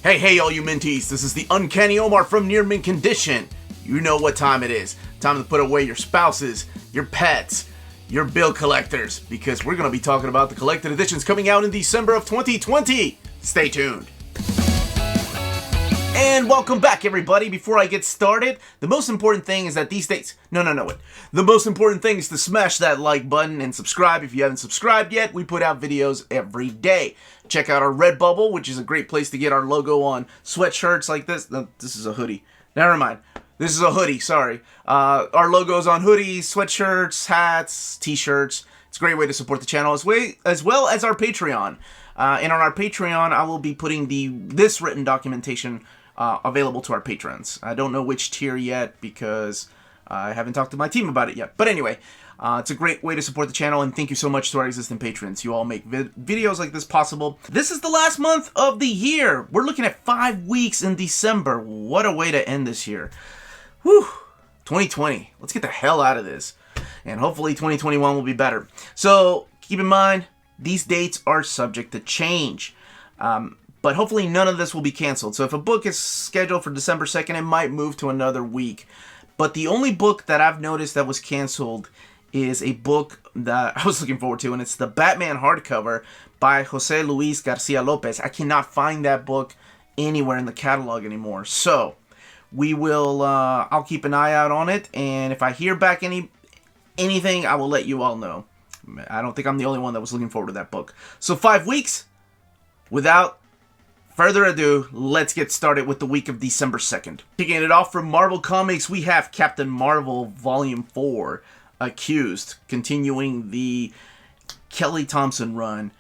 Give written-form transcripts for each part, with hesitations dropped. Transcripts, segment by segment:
Hey, all you minties, this is the Uncanny Omar from Near Mint Condition. You know what time it is. Time to put away your spouses, your pets, your bill collectors, because we're going to be talking about the collected editions coming out in December of 2020. Stay tuned. And welcome back, everybody. Before I get started, the most important thing is that these days... wait. The most important thing is to smash that like button and subscribe if you haven't subscribed yet. We put out videos every day. Check out our Redbubble, which is a great place to get our logo on sweatshirts like this. No, this is a hoodie. Never mind. This is a hoodie, sorry. Our logo's on hoodies, sweatshirts, hats, t-shirts. It's a great way to support the channel as well as our Patreon. And on our Patreon, I will be putting this written documentation available to our patrons. I don't know which tier yet because I haven't talked to my team about it yet. But anyway, it's a great way to support the channel, and thank you so much to our existing patrons. You all make videos like this possible. This is the last month of the year. We're looking at 5 weeks in December. What a way to end this year. Whew. 2020. Let's get the hell out of this. And hopefully 2021 will be better. So keep in mind, these dates are subject to change. But hopefully none of this will be canceled. So if a book is scheduled for December 2nd, it might move to another week. But the only book that I've noticed that was canceled is a book that I was looking forward to, and it's the Batman hardcover by Jose Luis Garcia Lopez. I cannot find that book anywhere in the catalog anymore. So we will, I'll keep an eye out on it, and if I hear back anything, I will let you all know. I don't think I'm the only one that was looking forward to that book. So 5 weeks, without further ado, let's get started with the week of December 2nd. Kicking it off from Marvel Comics, we have Captain Marvel Volume 4, Accused, continuing the Kelly Thompson run,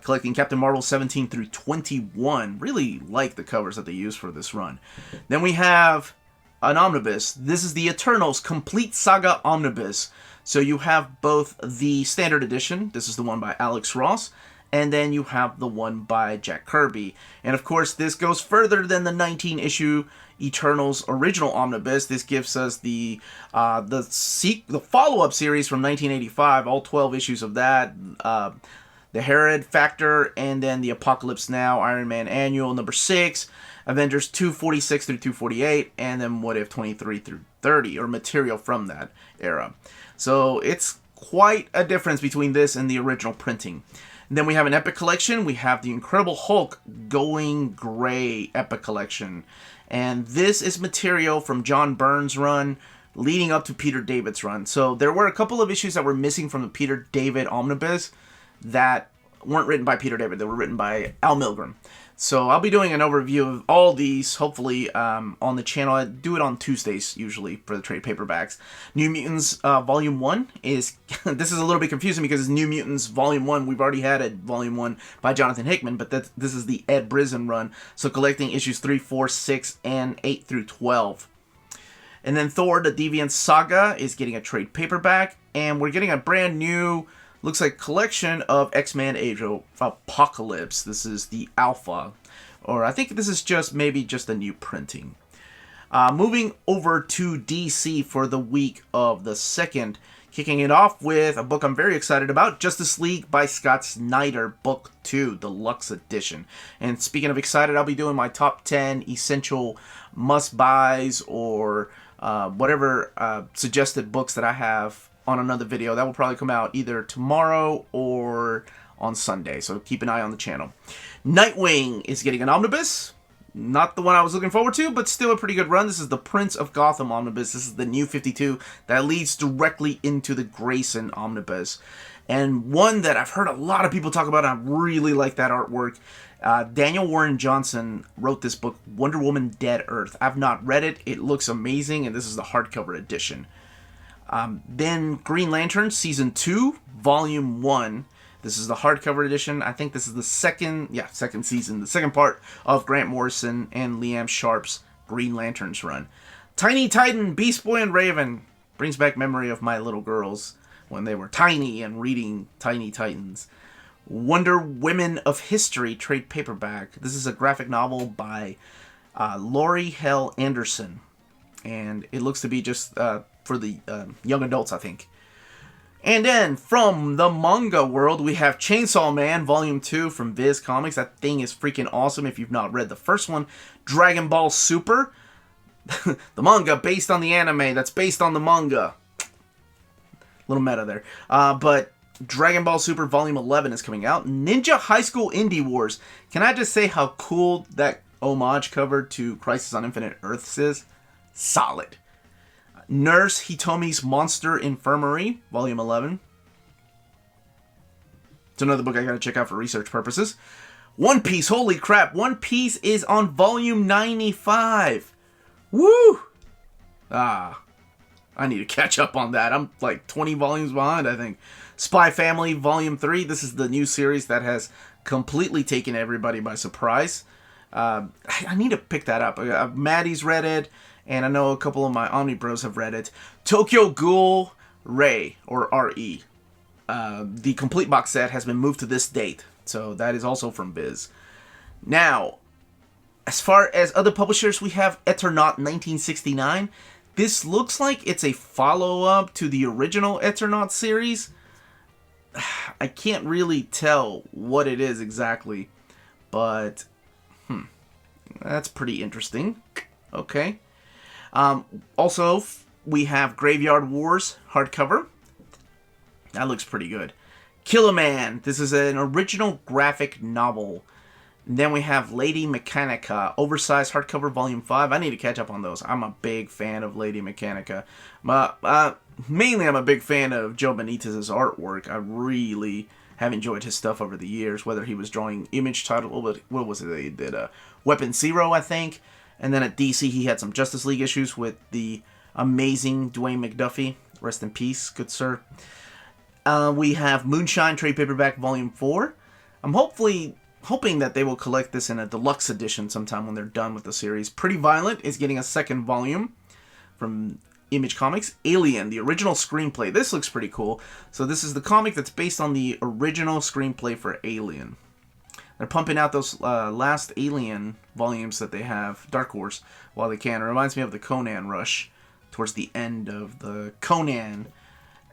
collecting Captain Marvel 17 through 21. Really like the covers that they used for this run. Then we have an Omnibus. This is the Eternals Complete Saga Omnibus. So you have both the Standard Edition, this is the one by Alex Ross, and then you have the one by Jack Kirby. And of course, this goes further than the 19-issue Eternals original Omnibus. This gives us the follow-up series from 1985, all 12 issues of that, the Herod Factor, and then the Apocalypse Now Iron Man Annual number 6, Avengers 246 through 248, and then What If 23 through 30, or material from that era. So it's quite a difference between this and the original printing. And then we have an Epic Collection. We have the Incredible Hulk Going Gray Epic Collection. And this is material from John Byrne's run leading up to Peter David's run. So there were a couple of issues that were missing from the Peter David Omnibus that weren't written by Peter David. They were written by Al Milgrom. So I'll be doing an overview of all these, hopefully, on the channel. I do it on Tuesdays, usually, for the trade paperbacks. New Mutants Volume 1 is... this is a little bit confusing because it's New Mutants Volume 1. We've already had a Volume 1 by Jonathan Hickman, but this is the Ed Brisson run. So collecting issues 3, 4, 6, and 8 through 12. And then Thor, the Deviant Saga is getting a trade paperback. And we're getting a brand new... looks like collection of X-Men Age of Apocalypse. This is the Alpha. Or I think this is maybe just a new printing. Moving over to DC for the week of the 2nd. Kicking it off with a book I'm very excited about. Justice League by Scott Snyder, Book 2, Deluxe Edition. And speaking of excited, I'll be doing my top 10 essential must-buys or whatever suggested books that I have on another video. That will probably come out either tomorrow or on Sunday, so keep an eye on the channel. Nightwing is getting an omnibus. Not the one I was looking forward to, but still a pretty good run. This is the Prince of Gotham omnibus. This is the new 52 that leads directly into the Grayson omnibus. And one that I've heard a lot of people talk about, and I really like that artwork. Daniel Warren Johnson wrote this book, Wonder Woman Dead Earth. I've not read it. It looks amazing, and this is the hardcover edition. Then Green Lantern Season 2, Volume 1. This is the hardcover edition. I think this is the second season, the second part of Grant Morrison and Liam Sharp's Green Lanterns run. Tiny Titan, Beast Boy and Raven. Brings back memory of my little girls when they were tiny and reading Tiny Titans. Wonder Women of History trade paperback. This is a graphic novel by Laurie Hell Anderson. And it looks to be just for the young adults, I think. And then from the manga world, we have Chainsaw Man Volume 2 from Viz Comics. That thing is freaking awesome if you've not read the first one. Dragon Ball Super, the manga based on the anime that's based on the manga. Little meta there. But Dragon Ball Super Volume 11 is coming out. Ninja High School Indie Wars. Can I just say how cool that homage cover to Crisis on Infinite Earths is? Solid. Nurse Hitomi's Monster Infirmary, Volume 11. It's another book I gotta check out for research purposes. One Piece, holy crap, One Piece is on Volume 95. Woo! I need to catch up on that. I'm like 20 volumes behind, I think. Spy Family, Volume 3. This is the new series that has completely taken everybody by surprise. I need to pick that up. Maddie's read it. And I know a couple of my Omnibros have read it. Tokyo Ghoul Rei, or R.E. The complete box set has been moved to this date. So that is also from Viz. Now, as far as other publishers, we have Eternaut 1969. This looks like it's a follow-up to the original Eternaut series. I can't really tell what it is exactly. But, that's pretty interesting. Okay. Also, we have Graveyard Wars hardcover. That looks pretty good. Kill a Man. This is an original graphic novel. And then we have Lady Mechanica, oversized hardcover volume 5. I need to catch up on those. I'm a big fan of Lady Mechanica. Mainly, I'm a big fan of Joe Benitez's artwork. I really have enjoyed his stuff over the years, whether he was drawing Image title. What was it that he did? Weapon Zero, I think. And then at DC, he had some Justice League issues with the amazing Dwayne McDuffie. Rest in peace, good sir. We have Moonshine trade paperback volume 4. I'm hoping that they will collect this in a deluxe edition sometime when they're done with the series. Pretty Violent is getting a second volume from Image Comics. Alien, the original screenplay. This looks pretty cool. So this is the comic that's based on the original screenplay for Alien. They're pumping out those last Alien volumes that they have, Dark Horse, while they can. It reminds me of the Conan rush towards the end of the Conan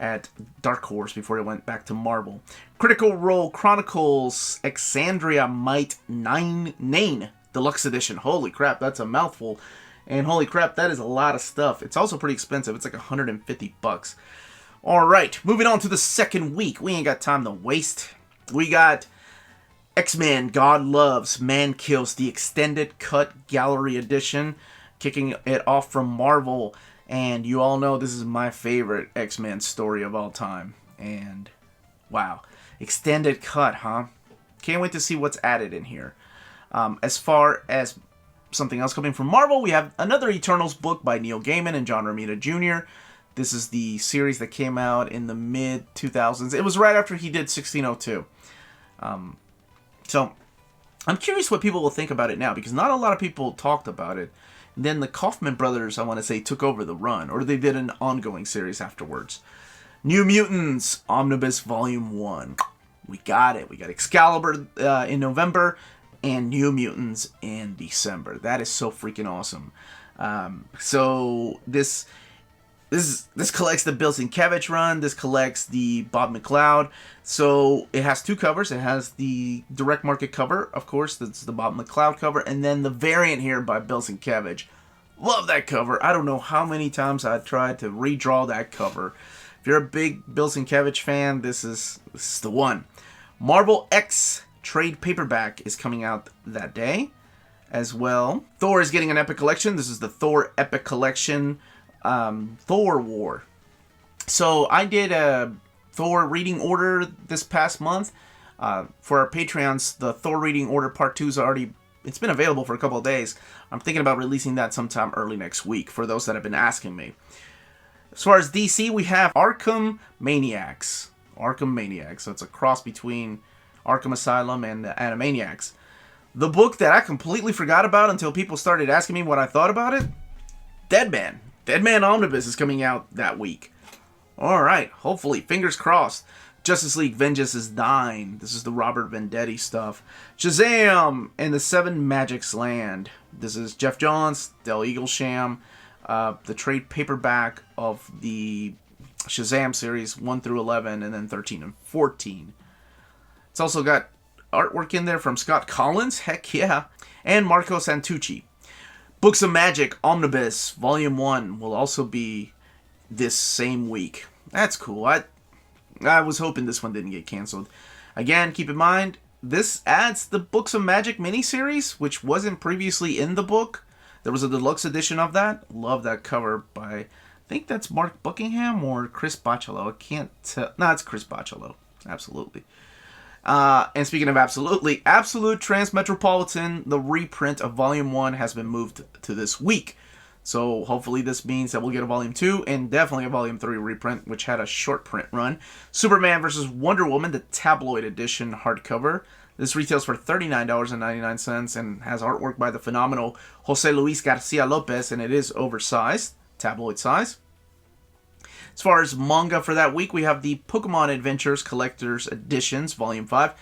at Dark Horse before it went back to Marvel. Critical Role Chronicles Exandria Might 9 Deluxe Edition. Holy crap, that's a mouthful. And holy crap, that is a lot of stuff. It's also pretty expensive. It's like $150. Alright, moving on to the second week. We ain't got time to waste. We got X-Men God Loves, Man Kills, the Extended Cut Gallery Edition, kicking it off from Marvel. And you all know this is my favorite X-Men story of all time. And, wow. Extended cut, huh? Can't wait to see what's added in here. As far as something else coming from Marvel, we have another Eternals book by Neil Gaiman and John Romita Jr. This is the series that came out in the mid-2000s. It was right after he did 1602. So, I'm curious what people will think about it now, because not a lot of people talked about it. And then the Kaufman brothers, I want to say, took over the run, or they did an ongoing series afterwards. New Mutants, Omnibus Volume 1. We got it. We got Excalibur in November, and New Mutants in December. That is so freaking awesome. So this collects the Bill Sienkiewicz run. This collects the Bob McLeod. So it has two covers. It has the direct market cover, of course. That's the Bob McLeod cover. And then the variant here by Bill Sienkiewicz. Love that cover. I don't know how many times I've tried to redraw that cover. If you're a big Bill Sienkiewicz fan, this is the one. Marvel X trade paperback is coming out that day as well. Thor is getting an Epic Collection. This is the Thor Epic Collection Thor War. So I did a Thor reading order this past month. For our Patreons, the Thor reading order part 2 is already, it's been available for a couple of days. I'm thinking about releasing that sometime early next week for those that have been asking me. As far as DC, we have Arkham Maniacs. Arkham Maniacs. So it's a cross between Arkham Asylum and Animaniacs. The book that I completely forgot about until people started asking me what I thought about it, Deadman. Deadman Omnibus is coming out that week. Alright, hopefully, fingers crossed. Justice League Vengeance is 9. This is the Robert Venditti stuff. Shazam! And the Seven Magics Land. This is Jeff Johns, Del Eaglesham. The trade paperback of the Shazam series 1 through 11, and then 13 and 14. It's also got artwork in there from Scott Collins, heck yeah, and Marco Santucci. Books of Magic Omnibus Volume 1 will also be this same week. That's cool. I was hoping this one didn't get canceled. Again, keep in mind, this adds the Books of Magic miniseries, which wasn't previously in the book. There was a deluxe edition of that. Love that cover by, I think that's Mark Buckingham or Chris Bachalo. I can't tell. No, it's Chris Bachalo. Absolutely. And speaking of absolutely, Absolute Transmetropolitan, the reprint of Volume 1 has been moved to this week. So hopefully this means that we'll get a Volume 2 and definitely a Volume 3 reprint, which had a short print run. Superman vs. Wonder Woman, the tabloid edition hardcover. This retails for $39.99 and has artwork by the phenomenal Jose Luis Garcia Lopez, and it is oversized, tabloid size. As far as manga for that week, we have the Pokemon Adventures Collector's Editions, Volume 5.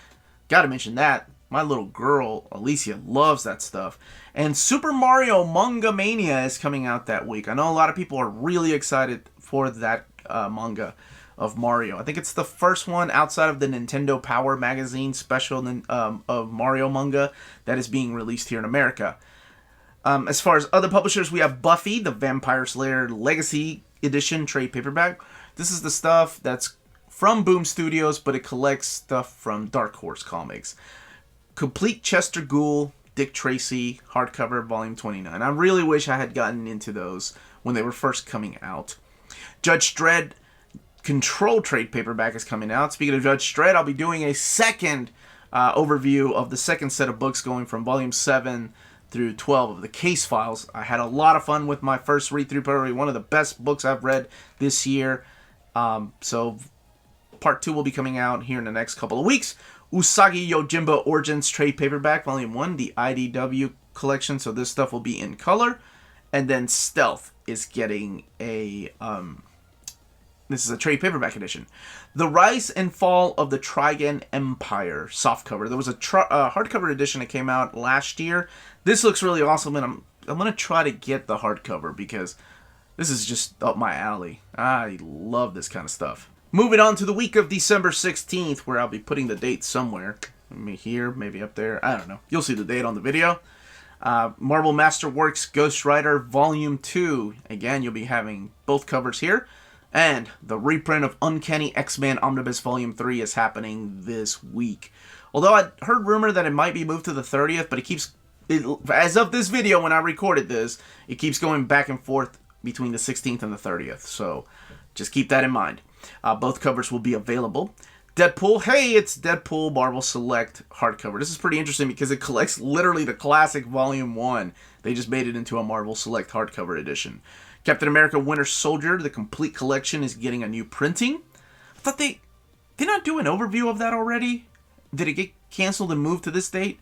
Gotta mention that. My little girl, Alicia, loves that stuff. And Super Mario Manga Mania is coming out that week. I know a lot of people are really excited for that manga of Mario. I think it's the first one outside of the Nintendo Power Magazine special of Mario manga that is being released here in America. As far as other publishers, we have Buffy, the Vampire Slayer Legacy Edition trade paperback. This is the stuff that's from Boom Studios, but it collects stuff from Dark Horse Comics. Complete Chester Ghoul, Dick Tracy, hardcover, volume 29. I really wish I had gotten into those when they were first coming out. Judge Dredd Control trade paperback is coming out. Speaking of Judge Dredd, I'll be doing a second overview of the second set of books going from volume 7 through 12 of the Case Files. I had a lot of fun with my first read-through, probably one of the best books I've read this year. So part 2 will be coming out here in the next couple of weeks. Usagi Yojimbo Origins trade paperback, volume 1, the IDW collection, so this stuff will be in color. And then Stealth is getting a, this is a trade paperback edition. The Rise and Fall of the Trigon Empire softcover. There was a hardcover edition that came out last year. This looks really awesome, and I'm going to try to get the hardcover because this is just up my alley. I love this kind of stuff. Moving on to the week of December 16th, where I'll be putting the date somewhere. Maybe here, maybe up there. I don't know. You'll see the date on the video. Marvel Masterworks Ghost Rider Volume 2. Again, you'll be having both covers here. And the reprint of Uncanny X-Men Omnibus Volume 3 is happening this week. Although I heard rumor that it might be moved to the 30th, but it keeps... as of this video, when I recorded this, it keeps going back and forth between the 16th and the 30th. So just keep that in mind. Both covers will be available. Deadpool. Hey, it's Deadpool Marvel Select hardcover. This is pretty interesting because it collects literally the classic Volume 1. They just made it into a Marvel Select hardcover edition. Captain America Winter Soldier, the complete collection, is getting a new printing. I thought did not do an overview of that already? Did it get canceled and moved to this date?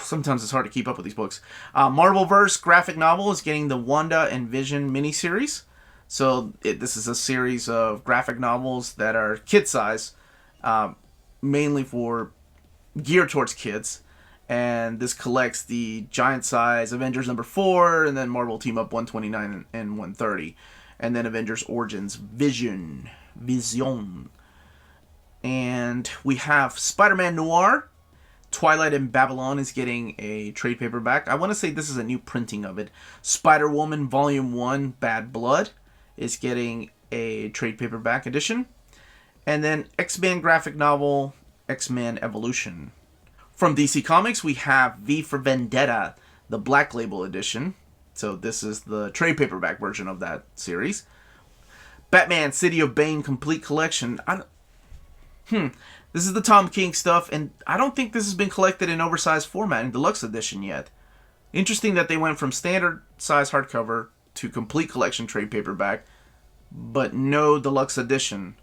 Sometimes it's hard to keep up with these books. Marvelverse graphic novel is getting the Wanda and Vision miniseries. So this is a series of graphic novels that are kid size, mainly geared towards kids. And this collects the giant size Avengers number 4, and then Marvel Team Up 129 and 130. And then Avengers Origins Vision. And we have Spider-Man Noir. Twilight in Babylon is getting a trade paperback. I want to say this is a new printing of it. Spider-Woman Volume 1 Bad Blood is getting a trade paperback edition. And then X-Men graphic novel, X-Men Evolution. From DC Comics, we have V for Vendetta, the Black Label edition. So this is the trade paperback version of that series. Batman City of Bane complete collection. This is the Tom King stuff, and I don't think this has been collected in oversized format in deluxe edition yet. Interesting that they went from standard size hardcover to complete collection trade paperback, but no deluxe edition.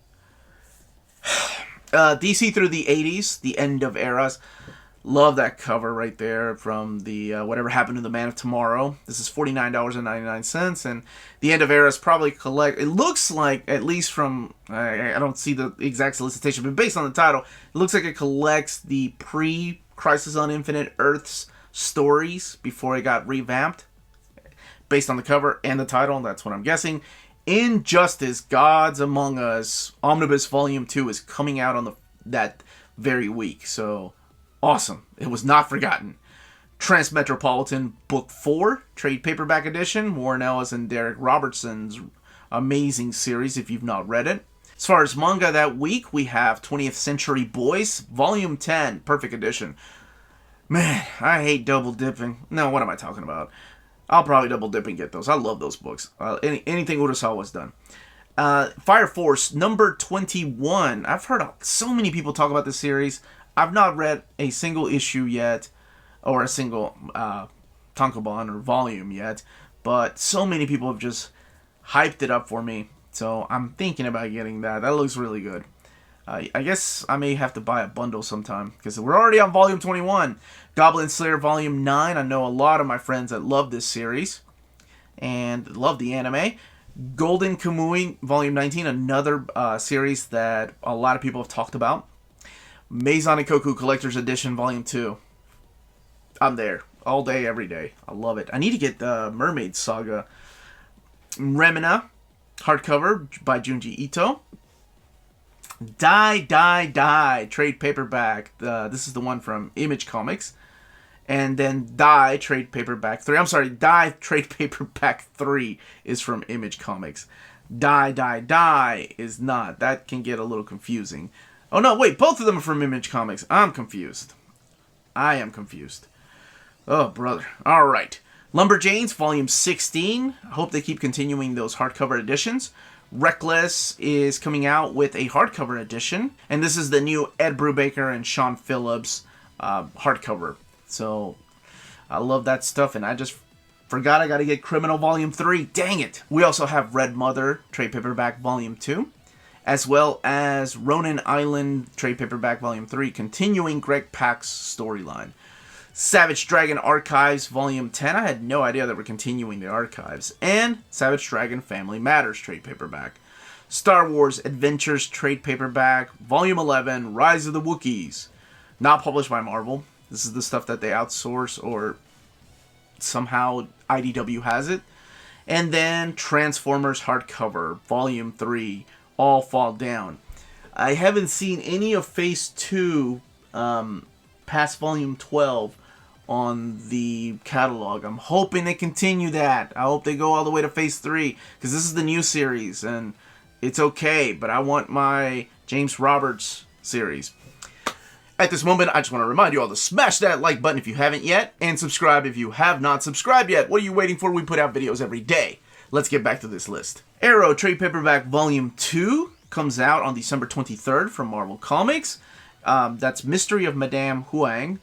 DC through the 80s, the end of eras. Love that cover right there from the Whatever Happened to the Man of Tomorrow. This is $49.99, and the end of eras probably it looks like, at least from, I don't see the exact solicitation, but based on the title, it looks like it collects the pre-Crisis on Infinite Earths stories before it got revamped. Based on the cover and the title, that's what I'm guessing. Injustice: Gods Among Us Omnibus Volume 2 is coming out on that very week. So, awesome. It was not forgotten. Transmetropolitan Book 4, Trade Paperback Edition, Warren Ellis and Derek Robertson's amazing series if you've not read it. As far as manga that week, we have 20th Century Boys, Volume 10, Perfect Edition. Man, I hate double dipping. No, what am I talking about? I'll probably double dip and get those. I love those books. Anything Urasawa's done. Fire Force, number 21. I've heard so many people talk about this series. I've not read a single issue yet, or a single tankobon or volume yet, but so many people have just hyped it up for me. So I'm thinking about getting that. That looks really good. I guess I may have to buy a bundle sometime, because we're already on Volume 21. Goblin Slayer Volume 9. I know a lot of my friends that love this series and love the anime. Golden Kamui Volume 19, another series that a lot of people have talked about. Maison Ikoku Collector's Edition Volume 2. I'm there all day, every day. I love it. I need to get the Mermaid Saga. Remina, hardcover by Junji Ito. Die, trade paperback. This is the one from Image Comics. And then Die, trade paperback 3. I'm sorry, Die, trade paperback 3 is from Image Comics. Die is not. That can get a little confusing. Oh no, wait, both of them are from Image Comics. I'm confused. I am confused. Oh, brother. Alright. Lumberjanes, Volume 16. I hope they keep continuing those hardcover editions. Reckless is coming out with a hardcover edition. And this is the new Ed Brubaker and Sean Phillips hardcover. So, I love that stuff. And I just forgot I got to get Criminal Volume 3. Dang it. We also have Red Mother trade paperback Volume 2. As well as Ronin Island trade paperback Volume 3. Continuing Greg Pak's storyline. Savage Dragon Archives Volume 10. I had no idea that we're continuing the archives. And Savage Dragon Family Matters trade paperback. Star Wars Adventures trade paperback Volume 11, Rise of the Wookiees. Not published by Marvel. This is the stuff that they outsource, or somehow IDW has it. And then Transformers hardcover Volume 3, All Fall Down. I haven't seen any of Phase 2 past Volume 12 on the catalog. I'm hoping they continue that. I hope they go all the way to Phase 3, because this is the new series, and it's okay, but I want my James Roberts series. At this moment, I just want to remind you all to smash that like button if you haven't yet, and subscribe if you have not subscribed yet. What are you waiting for? We put out videos every day. Let's get back to this list. Arrow trade paperback Volume 2 comes out on December 23rd from Marvel Comics. That's Mystery of Madame Huang.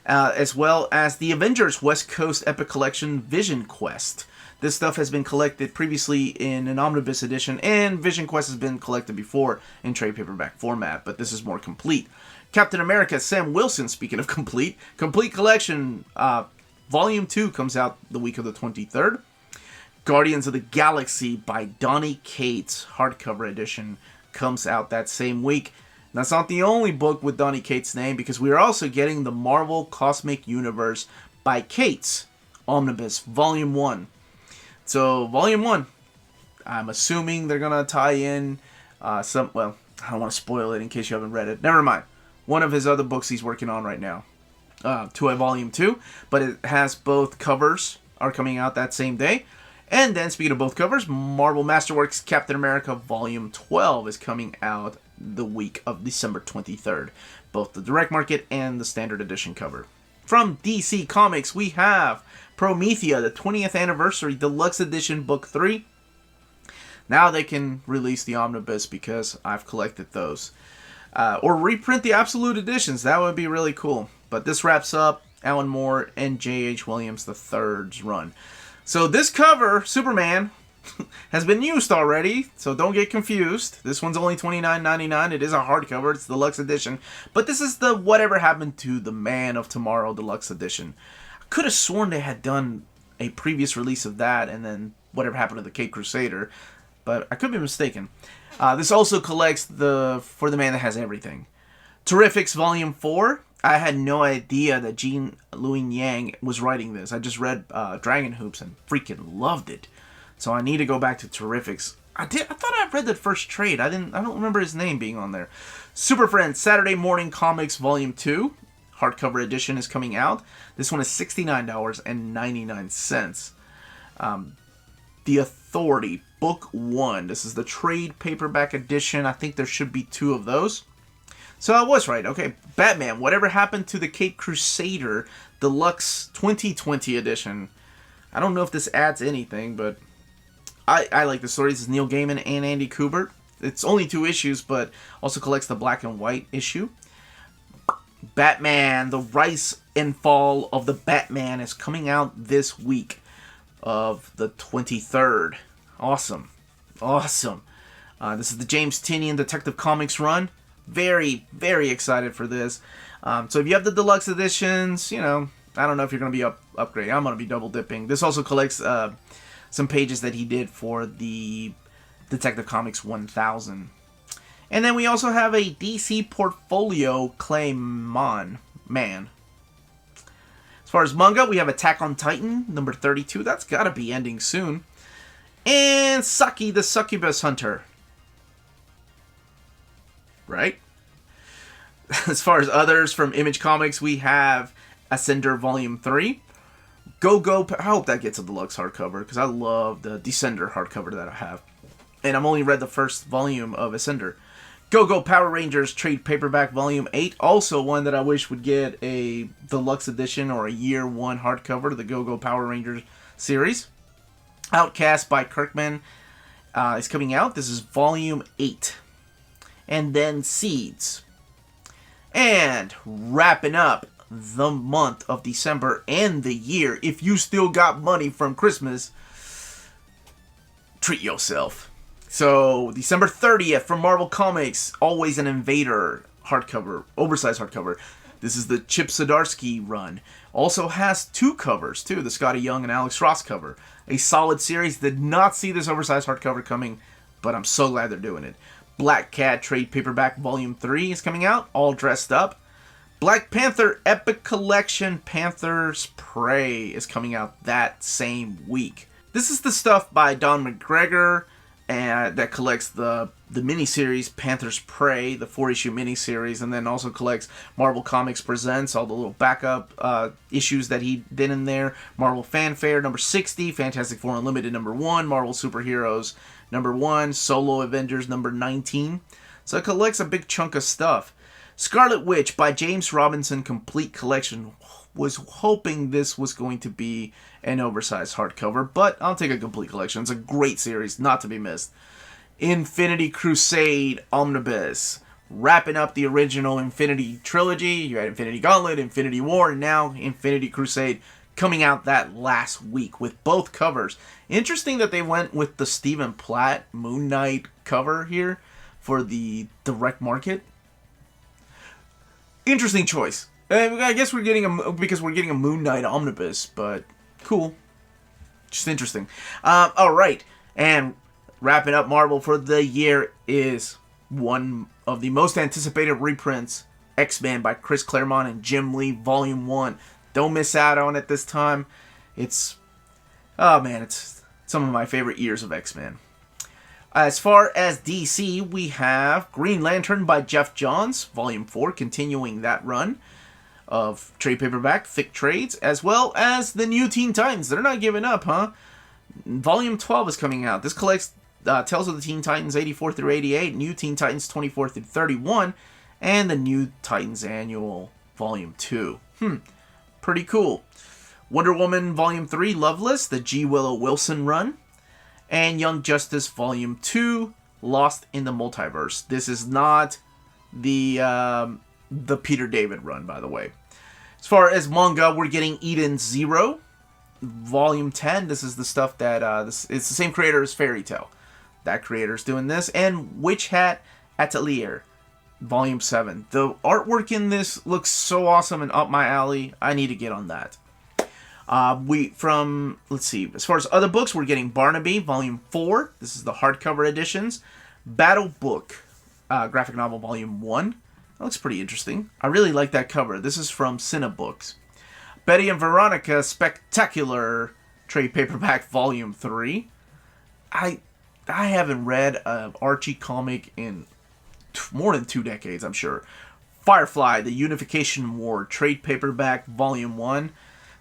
As well as the Avengers West Coast Epic Collection Vision Quest. This stuff has been collected previously in an Omnibus edition, and Vision Quest has been collected before in trade paperback format, but this is more complete. Captain America Sam Wilson, speaking of complete collection, Volume 2 comes out the week of the 23rd. Guardians of the Galaxy by Donny Cates, hardcover edition, comes out that same week. That's not the only book with Donny Cates' name, because we are also getting the Marvel Cosmic Universe by Cates, Omnibus, Volume 1. So, Volume 1, I'm assuming they're going to tie in some, well, I don't want to spoil it in case you haven't read it. Never mind. One of his other books he's working on right now to a Volume 2, but it has both covers are coming out that same day. And then, speaking of both covers, Marvel Masterworks Captain America Volume 12 is coming out the week of December 23rd. Both the direct market and the standard edition cover. From DC Comics, we have Promethea, the 20th Anniversary Deluxe Edition Book 3. Now they can release the Omnibus because I've collected those. Or reprint the Absolute Editions. That would be really cool. But this wraps up Alan Moore and J.H. Williams III's run. So this cover, Superman, has been used already, so don't get confused. This one's only $29.99. It is a hardcover. It's the deluxe edition. But this is the Whatever Happened to the Man of Tomorrow deluxe edition. I could have sworn they had done a previous release of that and then Whatever Happened to the Cape Crusader, but I could be mistaken. This also collects the For the Man That Has Everything. Terrifics Volume 4. I had no idea that Jean Louis Yang was writing this. I just read Dragon Hoops and freaking loved it. So I need to go back to Terrifics. I thought I read the first trade. I don't remember his name being on there. Super Friends Saturday Morning Comics Volume 2 hardcover edition is coming out. This one is $69.99. The Authority Book 1. This is the trade paperback edition. I think there should be 2 of those. So I was right. Okay, Batman. Whatever Happened to the Caped Crusader Deluxe 2020 edition. I don't know if this adds anything, but I like the story. This is Neil Gaiman and Andy Kubert. It's only 2 issues, but also collects the black and white issue. Batman, The Rise and Fall of the Batman is coming out this week of the 23rd. Awesome. This is the James Tynion Detective Comics run. Very, very excited for this. So if you have the deluxe editions, I don't know if you're going to be upgrading. I'm going to be double dipping. This also collects some pages that he did for the Detective Comics 1000. And then we also have a DC Portfolio Clayman. As far as manga, we have Attack on Titan, number 32. That's got to be ending soon. And Saki the Succubus Hunter. Right? As far as others from Image Comics, we have Ascender Volume 3. I hope that gets a deluxe hardcover, because I love the Descender hardcover that I have. And I've only read the first volume of Ascender. Go-Go Power Rangers Trade Paperback Volume 8. Also one that I wish would get a deluxe edition or a year 1 hardcover to the Go-Go Power Rangers series. Outcast by Kirkman is coming out. This is Volume 8. And then Seeds. And wrapping up the month of December and the year, if you still got money from Christmas, treat yourself. So December 30th from Marvel Comics, Always an Invader hardcover, oversized hardcover. This is the Chip Zdarsky run. Also has 2 covers too, the Scotty Young and Alex Ross cover. A solid series. Did not see this oversized hardcover coming, but I'm so glad they're doing it. Black Cat Trade Paperback Volume 3 is coming out, all dressed up. Black Panther Epic Collection Panther's Prey is coming out that same week. This is the stuff by Don McGregor that collects the miniseries Panther's Prey, the 4-issue miniseries, and then also collects Marvel Comics Presents, all the little backup issues that he did in there. Marvel Fanfare number 60, Fantastic Four Unlimited number 1, Marvel Superheroes number 1, Solo Avengers number 19. So it collects a big chunk of stuff. Scarlet Witch by James Robinson Complete Collection. Was hoping this was going to be an oversized hardcover, but I'll take a complete collection. It's a great series, not to be missed. Infinity Crusade Omnibus. Wrapping up the original Infinity trilogy. You had Infinity Gauntlet, Infinity War, and now Infinity Crusade coming out that last week with both covers. Interesting that they went with the Stephen Platt Moon Knight cover here for the direct market. Interesting choice. I guess we're getting a Moon Knight omnibus, but cool. Just interesting. All right, and wrapping up Marvel for the year is one of the most anticipated reprints, X-Men by Chris Claremont and Jim Lee, Volume 1. Don't miss out on it this time. It's some of my favorite years of X-Men. As far as DC, we have Green Lantern by Jeff Johns, Volume 4, continuing that run of trade paperback, thick trades, as well as the New Teen Titans. They're not giving up, huh? Volume 12 is coming out. This collects Tales of the Teen Titans 84 through 88, New Teen Titans 24 through 31, and the New Titans Annual Volume 2. Pretty cool. Wonder Woman Volume 3, Loveless, the G. Willow Wilson run. And Young Justice Volume 2, Lost in the Multiverse. This is not the Peter David run, by the way. As far as manga, we're getting Eden Zero, Volume 10. This is the stuff that, it's the same creator as Fairy Tail. That creator's doing this. And Witch Hat Atelier, Volume 7. The artwork in this looks so awesome and up my alley. I need to get on that. Let's see, as far as other books, we're getting Barnaby, Volume 4. This is the hardcover editions. Battle Book, graphic novel, Volume 1. That looks pretty interesting. I really like that cover. This is from Cinebooks. Betty and Veronica, Spectacular, trade paperback, Volume 3. I haven't read an Archie comic in more than 2 decades, I'm sure. Firefly, The Unification War, trade paperback, volume 1.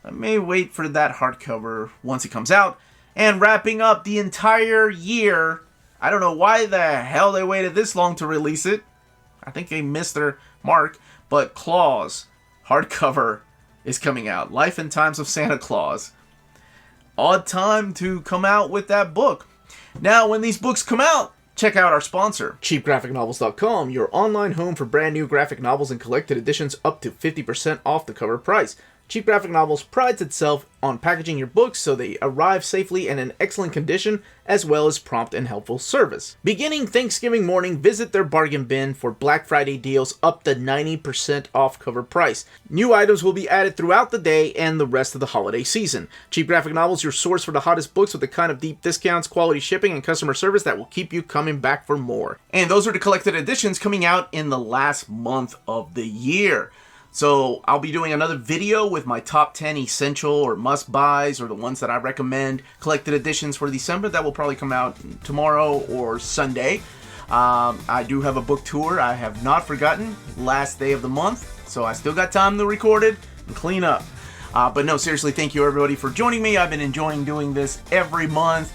I may wait for that hardcover once it comes out. And wrapping up the entire year, I don't know why the hell they waited this long to release it. I think they missed their mark. But Claus, hardcover, is coming out. Life and Times of Santa Claus. Odd time to come out with that book. Now, when these books come out, check out our sponsor, cheapgraphicnovels.com, your online home for brand new graphic novels and collected editions up to 50% off the cover price. Cheap Graphic Novels prides itself on packaging your books so they arrive safely and in excellent condition, as well as prompt and helpful service. Beginning Thanksgiving morning, visit their bargain bin for Black Friday deals up to 90% off cover price. New items will be added throughout the day and the rest of the holiday season. Cheap Graphic Novels, your source for the hottest books with the kind of deep discounts, quality shipping, and customer service that will keep you coming back for more. And those are the collected editions coming out in the last month of the year. So I'll be doing another video with my top 10 essential or must-buys, or the ones that I recommend collected editions for December. That will probably come out tomorrow or Sunday. I do have a book tour. I have not forgotten. Last day of the month. So I still got time to record it and clean up. But no, seriously, thank you everybody for joining me. I've been enjoying doing this every month.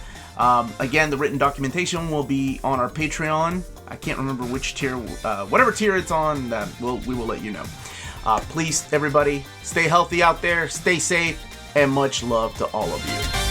Again, the written documentation will be on our Patreon. I can't remember which tier, whatever tier it's on, we will let you know. Please, everybody, stay healthy out there, stay safe, and much love to all of you.